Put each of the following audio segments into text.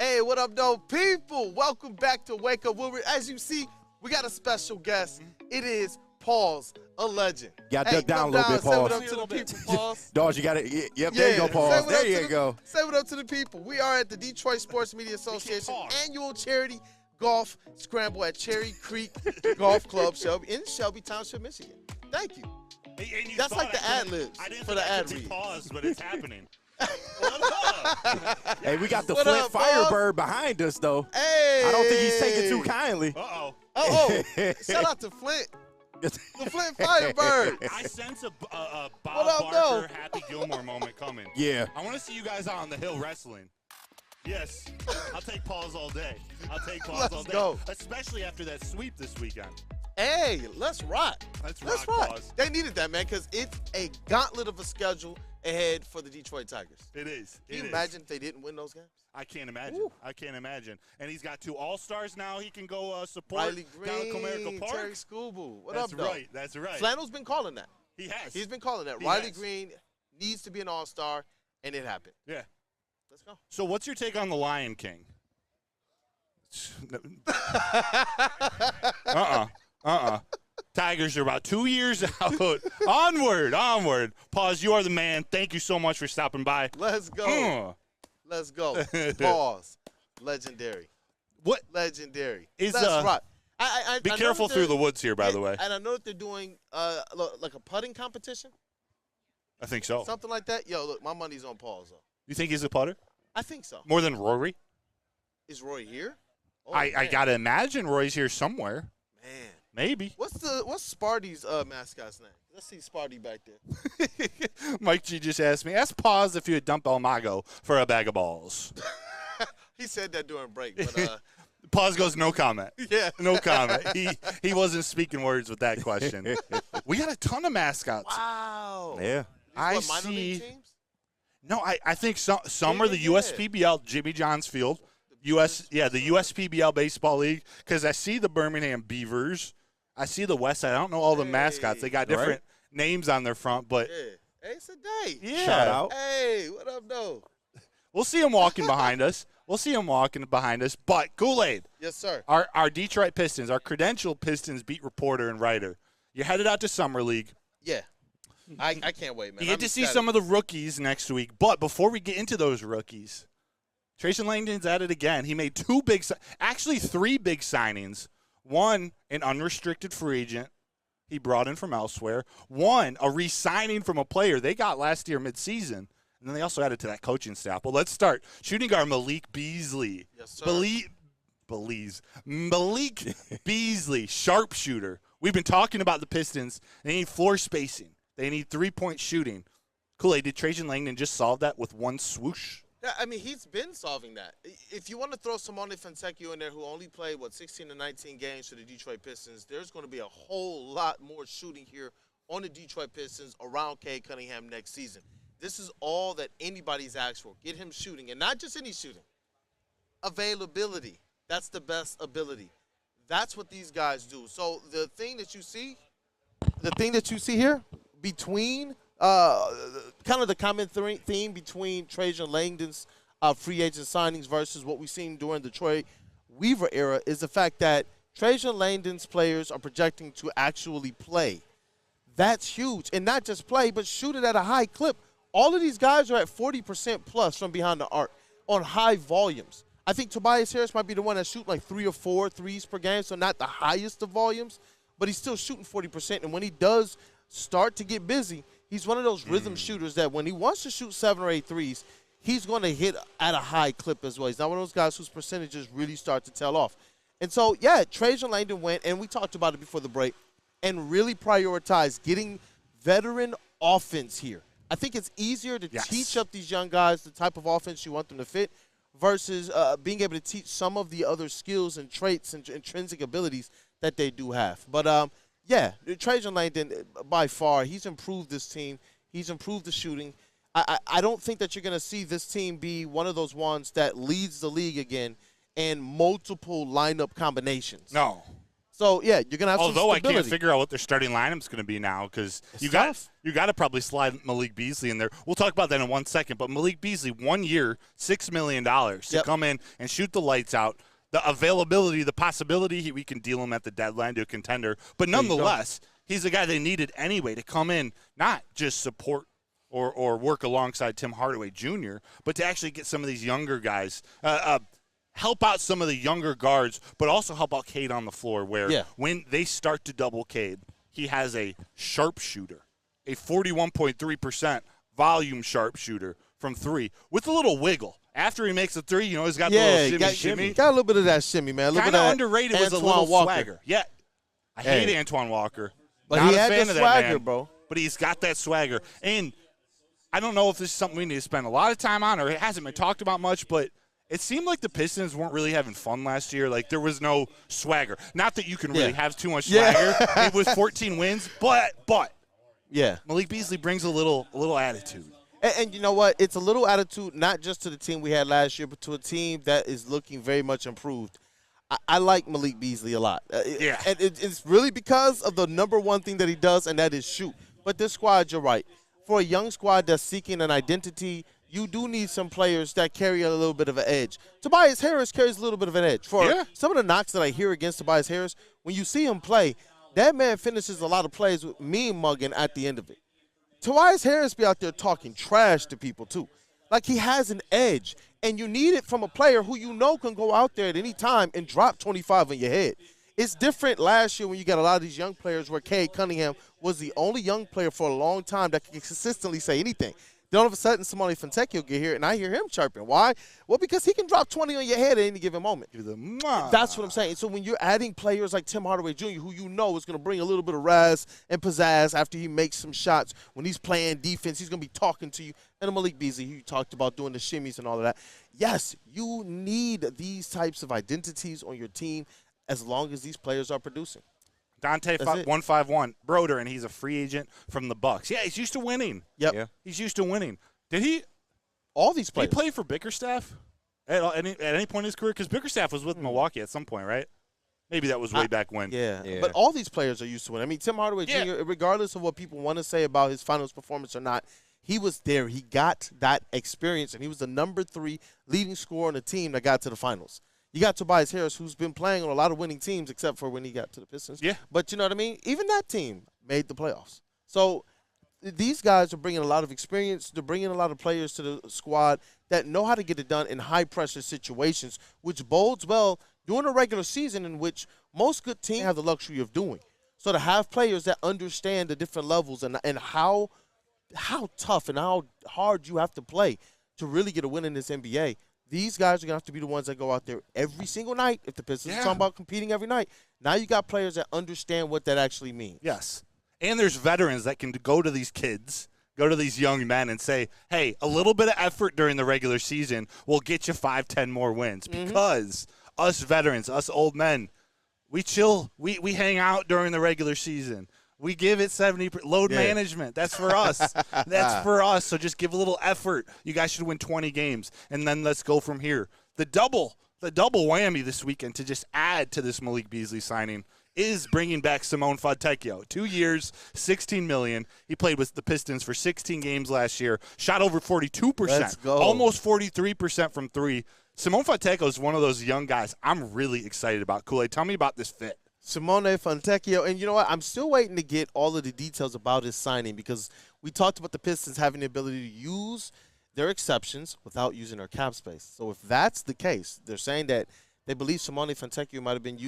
Hey, what up, though, people? Welcome back to Wake Up Woodward. As you see, we got a special guest. It is Paul's a legend. Got to duck down a little bit, Paul. Say what up to the people, Pauls. Dogs, you got it. Yep, there you go, Paul. There you go. Say what up to the people. We are at the Detroit Sports Media Association annual charity golf scramble at Cherry Creek Golf Club in Shelby Township, Michigan. Thank you. And that's like the ad-libs for the ad read. Pause, but it's happening. Hey, we got the What Flint up, Firebird behind us, though. Hey. I don't think he's taking too kindly. Uh-oh. Oh, shout out to Flint. The Flint Firebird. I sense a Bob up, Barker, Happy Gilmore moment coming. Yeah. I want to see you guys out on the hill wrestling. Yes. I'll take pause all day. I'll take pause all day. Go. Especially after that sweep this weekend. Hey, let's rock. Let's rock. Pause. They needed that, man, because it's a gauntlet of a schedule ahead for the Detroit Tigers. It is. Can you imagine if they didn't win those games? I can't imagine. Ooh. I can't imagine. And he's got 2 All-Stars now. He can go support Riley down at Comerica Green, Park. Terry Scooboo. What That's up, though? right. That's right. Flannel's been calling that. He has. He's been calling that. He Riley has. Green needs to be an All-Star, and it happened. Yeah. Let's go. So what's your take on the Lion King? Tigers are about 2 years out. Onward. Pause. You are the man. Thank you so much for stopping by. Let's go. Let's go. Pause. Legendary. What? Legendary. Is, Let's rock. Be careful through the woods here, by the way. And I know that they're doing like a putting competition. I think so. Something like that. Yo, look, my money's on Paul's, though. You think he's a putter? I think so. More than Rory? Is Roy here? Oh, I got to imagine Roy's here somewhere. Man. Maybe. What's Sparty's mascot's name? Let's see Sparty back there. Mike G just asked me, ask Pause if you would dump El Mago for a bag of balls. He said that during break, but Pause goes, no comment. Yeah. No comment. He wasn't speaking words with that question. We got a ton of mascots. Wow. Yeah. Minor league teams? No, I think some are the USPBL, Jimmy John's Field. The USPBL Baseball League, because I see the Birmingham Beavers. I see the West Side. I don't know all the mascots. They got different names on their front, but Hey, it's a day. Yeah. Shout out. Hey, what up, though? We'll see them walking behind us. But Kool-Aid. Yes, sir. Our Detroit Pistons, our credentialed Pistons beat reporter and writer. You're headed out to Summer League. Yeah. I can't wait, man. You get to see some of the rookies next week. But before we get into those rookies, Trajan Langdon's at it again. He made 3 big signings. One, an unrestricted free agent he brought in from elsewhere. One, a re-signing from a player they got last year midseason. And then they also added to that coaching staff. Well, let's start. Shooting guard Malik Beasley. Yes, sir. Malik Beasley, sharpshooter. We've been talking about the Pistons. They need floor spacing. They need 3-point shooting. Kool-Aid, did Trajan Langdon just solve that with one swoosh? Yeah, I mean, he's been solving that. If you want to throw Simone Fontecchio in there, who only played, 16 to 19 games for the Detroit Pistons, there's going to be a whole lot more shooting here on the Detroit Pistons around Cade Cunningham next season. This is all that anybody's asked for. Get him shooting, and not just any shooting. Availability. That's the best ability. That's what these guys do. So the thing that you see here between kind of the common theme between Trajan Langdon's free agent signings versus what we've seen during the Troy Weaver era is the fact that Trajan Langdon's players are projecting to actually play. That's huge. And not just play, but shoot it at a high clip. All of these guys are at 40% plus from behind the arc on high volumes. I think Tobias Harris might be the one that shoot like 3 or 4 threes per game, so not the highest of volumes, but he's still shooting 40%. And when he does start to get busy, he's one of those rhythm shooters that when he wants to shoot 7 or 8 threes, he's going to hit at a high clip as well. He's not one of those guys whose percentages really start to tail off. And so, yeah, Trajan Langdon went, and we talked about it before the break, and really prioritized getting veteran offense here. I think it's easier to teach up these young guys the type of offense you want them to fit versus being able to teach some of the other skills and traits and intrinsic abilities that they do have. But, yeah, Trajan Langdon, by far, he's improved this team. He's improved the shooting. I don't think that you're going to see this team be one of those ones that leads the league again in multiple lineup combinations. No. So, yeah, you're going to have some stability. I can't figure out what their starting lineup's going to be now because you got to probably slide Malik Beasley in there. We'll talk about that in 1 second. But Malik Beasley, 1 year, $6 million to come in and shoot the lights out. The availability, the possibility we can deal him at the deadline to a contender. But nonetheless, he's the guy they needed anyway to come in, not just support or work alongside Tim Hardaway Jr., but to actually get some of these younger guys help out some of the younger guards, but also help out Cade on the floor where when they start to double Cade, he has a sharpshooter, a 41.3% volume sharpshooter from three with a little wiggle. After he makes a three, he's got the little shimmy. Got a little bit of that shimmy, man. Kind of underrated was a little swagger. Yeah, I hate Antoine Walker. But Not he a had fan the of swagger, that man, bro. But he's got that swagger. And I don't know if this is something we need to spend a lot of time on or it hasn't been talked about much, but it seemed like the Pistons weren't really having fun last year. Like, there was no swagger. Not that you can really have too much swagger. It was 14 wins, but Malik Beasley brings a little attitude. And you know what? It's a little attitude, not just to the team we had last year, but to a team that is looking very much improved. I like Malik Beasley a lot. And it's really because of the number one thing that he does, and that is shoot. But this squad, you're right. For a young squad that's seeking an identity, you do need some players that carry a little bit of an edge. Tobias Harris carries a little bit of an edge. For some of the knocks that I hear against Tobias Harris, when you see him play, that man finishes a lot of plays with mean mugging at the end of it. Tobias Harris be out there talking trash to people too. Like, he has an edge, and you need it from a player who can go out there at any time and drop 25 on your head. It's different last year when you got a lot of these young players where Cade Cunningham was the only young player for a long time that could consistently say anything. Then all of a sudden, Simone Fontecchio get here, and I hear him chirping. Why? Well, because he can drop 20 on your head at any given moment. That's what I'm saying. So when you're adding players like Tim Hardaway Jr., who is going to bring a little bit of razz and pizzazz after he makes some shots, when he's playing defense, he's going to be talking to you. And Malik Beasley, who you talked about doing the shimmies and all of that. Yes, you need these types of identities on your team as long as these players are producing. Dante 151 Broder, and he's a free agent from the Bucks. Yeah, he's used to winning. Yep. Yeah. He's used to winning. Did he? All these players. Did he play for Bickerstaff at any point in his career? Because Bickerstaff was with Milwaukee at some point, right? Maybe that was way back when. Yeah. But all these players are used to winning. I mean, Tim Hardaway Jr., regardless of what people want to say about his finals performance or not, he was there. He got that experience, and he was the number 3 leading scorer on the team that got to the finals. You got Tobias Harris, who's been playing on a lot of winning teams, except for when he got to the Pistons. Yeah. But you know what I mean? Even that team made the playoffs. So these guys are bringing a lot of experience. They're bringing a lot of players to the squad that know how to get it done in high-pressure situations, which bodes well during a regular season in which most good teams have the luxury of doing. So to have players that understand the different levels and how tough and how hard you have to play to really get a win in this NBA, these guys are going to have to be the ones that go out there every single night. If the Pistons are talking about competing every night, now you got players that understand what that actually means. Yes. And there's veterans that can go to these kids, go to these young men and say, hey, a little bit of effort during the regular season will get you 5-10 more wins. Because us veterans, us old men, we chill. We hang out during the regular season. We give it 70% load management. That's for us. That's for us. So just give a little effort. You guys should win 20 games, and then let's go from here. The double whammy this weekend to just add to this Malik Beasley signing is bringing back Simone Fontecchio. 2 years, $16 million. He played with the Pistons for 16 games last year. Shot over 42%. Let's go. Almost 43% from three. Simone Fontecchio is one of those young guys I'm really excited about. Kool-Aid, tell me about this fit. Simone Fontecchio, and you know what? I'm still waiting to get all of the details about his signing because we talked about the Pistons having the ability to use their exceptions without using their cap space. So if that's the case, they're saying that they believe Simone Fontecchio might have been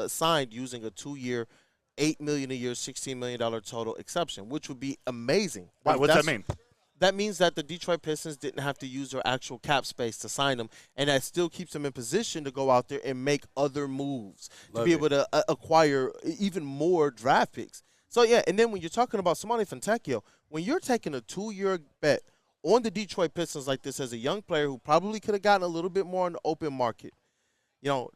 signed using a 2-year, $8 million a year, $16 million total exception, which would be amazing. Why? What's that mean? That means that the Detroit Pistons didn't have to use their actual cap space to sign him, and that still keeps them in position to go out there and make other moves to be able to acquire even more draft picks. So, yeah, and then when you're talking about Simone Fontecchio, when you're taking a 2-year bet on the Detroit Pistons like this as a young player who probably could have gotten a little bit more in the open market,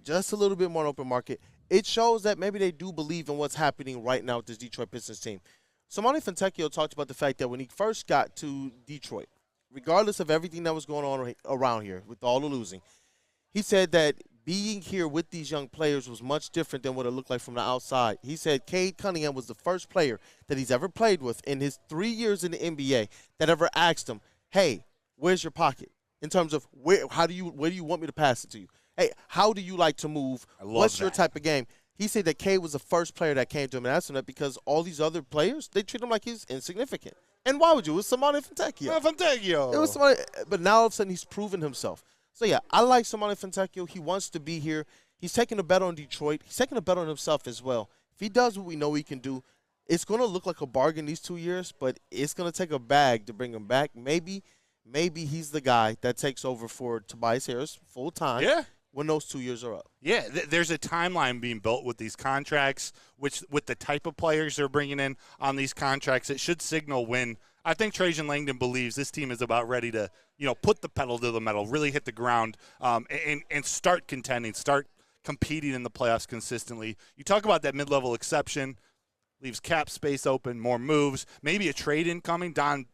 just a little bit more in the open market, it shows that maybe they do believe in what's happening right now with this Detroit Pistons team. Simone Fontecchio talked about the fact that when he first got to Detroit, regardless of everything that was going on around here with all the losing, he said that being here with these young players was much different than what it looked like from the outside. He said Cade Cunningham was the first player that he's ever played with in his 3 years in the NBA that ever asked him, hey, where's your pocket? In terms of where do you want me to pass it to you? Hey, how do you like to move? What's your type of game? He said that Cade was the first player that came to him and asked him that because all these other players, they treat him like he's insignificant. And why would you? It was Simone Fontecchio. Fontecchio. It was somebody, but now all of a sudden he's proven himself. So, yeah, I like Simone Fontecchio. He wants to be here. He's taking a bet on Detroit. He's taking a bet on himself as well. If he does what we know he can do, it's going to look like a bargain these 2 years, but it's going to take a bag to bring him back. Maybe he's the guy that takes over for Tobias Harris full time. Yeah. When those 2 years are up. Yeah, there's a timeline being built with these contracts, which with the type of players they're bringing in on these contracts, it should signal when I think Trajan Langdon believes this team is about ready to, put the pedal to the metal, really hit the ground, and start contending, start competing in the playoffs consistently. You talk about that mid-level exception, leaves cap space open, more moves, maybe a trade incoming. Don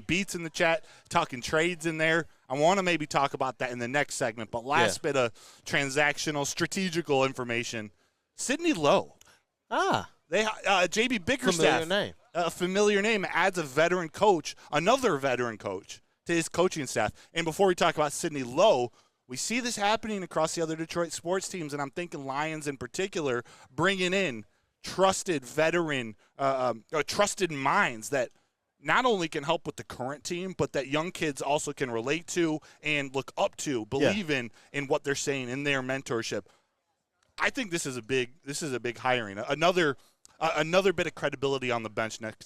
Beats in the chat talking trades in there. I want to maybe talk about that in the next segment. But last bit of transactional, strategical information. Sidney Lowe. JB Bickerstaff. Familiar name. A familiar name adds a veteran coach, another veteran coach to his coaching staff. And before we talk about Sidney Lowe, we see this happening across the other Detroit sports teams, and I'm thinking Lions in particular, bringing in trusted veteran, trusted minds that not only can help with the current team, but that young kids also can relate to and look up to, believe in what they're saying in their mentorship. I think this is a big hiring. Another bit of credibility on the bench next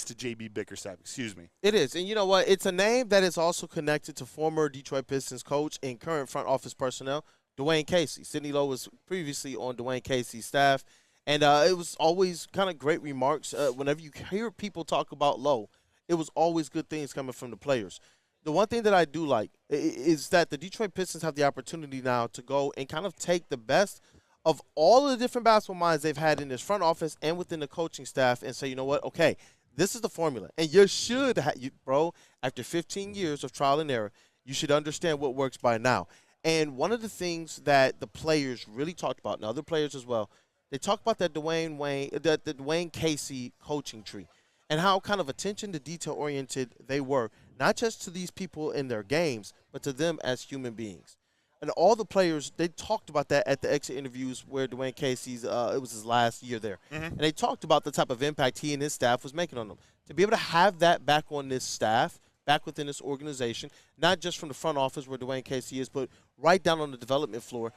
to JB Bickerstaff. Excuse me. It is, and you know what? It's a name that is also connected to former Detroit Pistons coach and current front office personnel, Dwayne Casey. Sidney Lowe was previously on Dwayne Casey's staff. And it was always kind of great remarks. Whenever you hear people talk about Lowe, it was always good things coming from the players. The one thing that I do like is that the Detroit Pistons have the opportunity now to go and kind of take the best of all of the different basketball minds they've had in this front office and within the coaching staff and say, you know what, okay, this is the formula. And you should, bro, after 15 years of trial and error, you should understand what works by now. And one of the things that the players really talked about, and other players as well, they talk about that Dwayne Casey coaching tree and how kind of attention to detail oriented they were, not just to these people in their games, but to them as human beings. And all the players, they talked about that at the exit interviews where Dwayne Casey's, it was his last year there. Mm-hmm. And they talked about the type of impact he and his staff was making on them. To be able to have that back on this staff, back within this organization, not just from the front office where Dwayne Casey is, but right down on the development floor,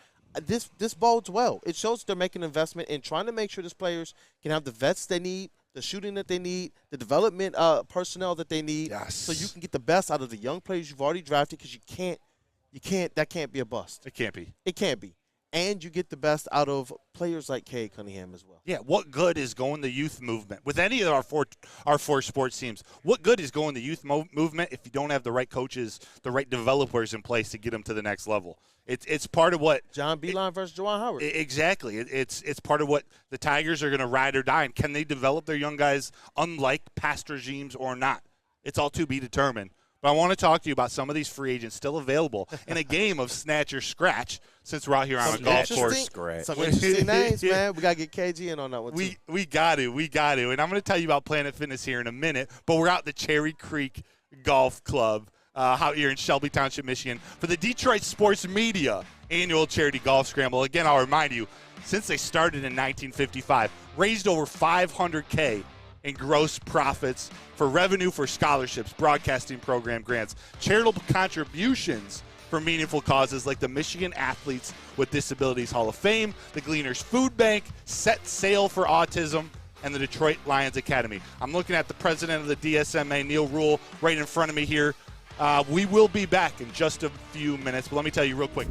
this bodes well. It shows they're making an investment in trying to make sure these players can have the vets they need, the shooting that they need, the development personnel that they need, so you can get the best out of the young players you've already drafted, because that can't be a bust. It can't be. It can't be. And you get the best out of players like Cade Cunningham as well. Yeah, what good is going the youth movement? With any of our four sports teams, what good is going the youth movement if you don't have the right coaches, the right developers in place to get them to the next level? It's part of what John Beilein versus Juwan Howard. Exactly. It's part of what the Tigers are going to ride or die. And can they develop their young guys unlike past regimes or not? It's all to be determined. But I want to talk to you about some of these free agents still available in a game of snatch or scratch, since we're out here on a golf course. Some interesting names, man. We got to get KG in on that one, too. We got to. And I'm going to tell you about Planet Fitness here in a minute, but we're out at the Cherry Creek Golf Club out here in Shelby Township, Michigan, for the Detroit Sports Media annual charity golf scramble. Again, I'll remind you, since they started in 1955, raised over $500K in gross profits for revenue for scholarships, broadcasting program grants, charitable contributions for meaningful causes like the Michigan Athletes with Disabilities Hall of Fame, the Gleaners Food Bank, Set Sail for Autism, and the Detroit Lions Academy. I'm looking at the president of the DSMA, Neil Rule, right in front of me here. We will be back in just a few minutes, but let me tell you real quick.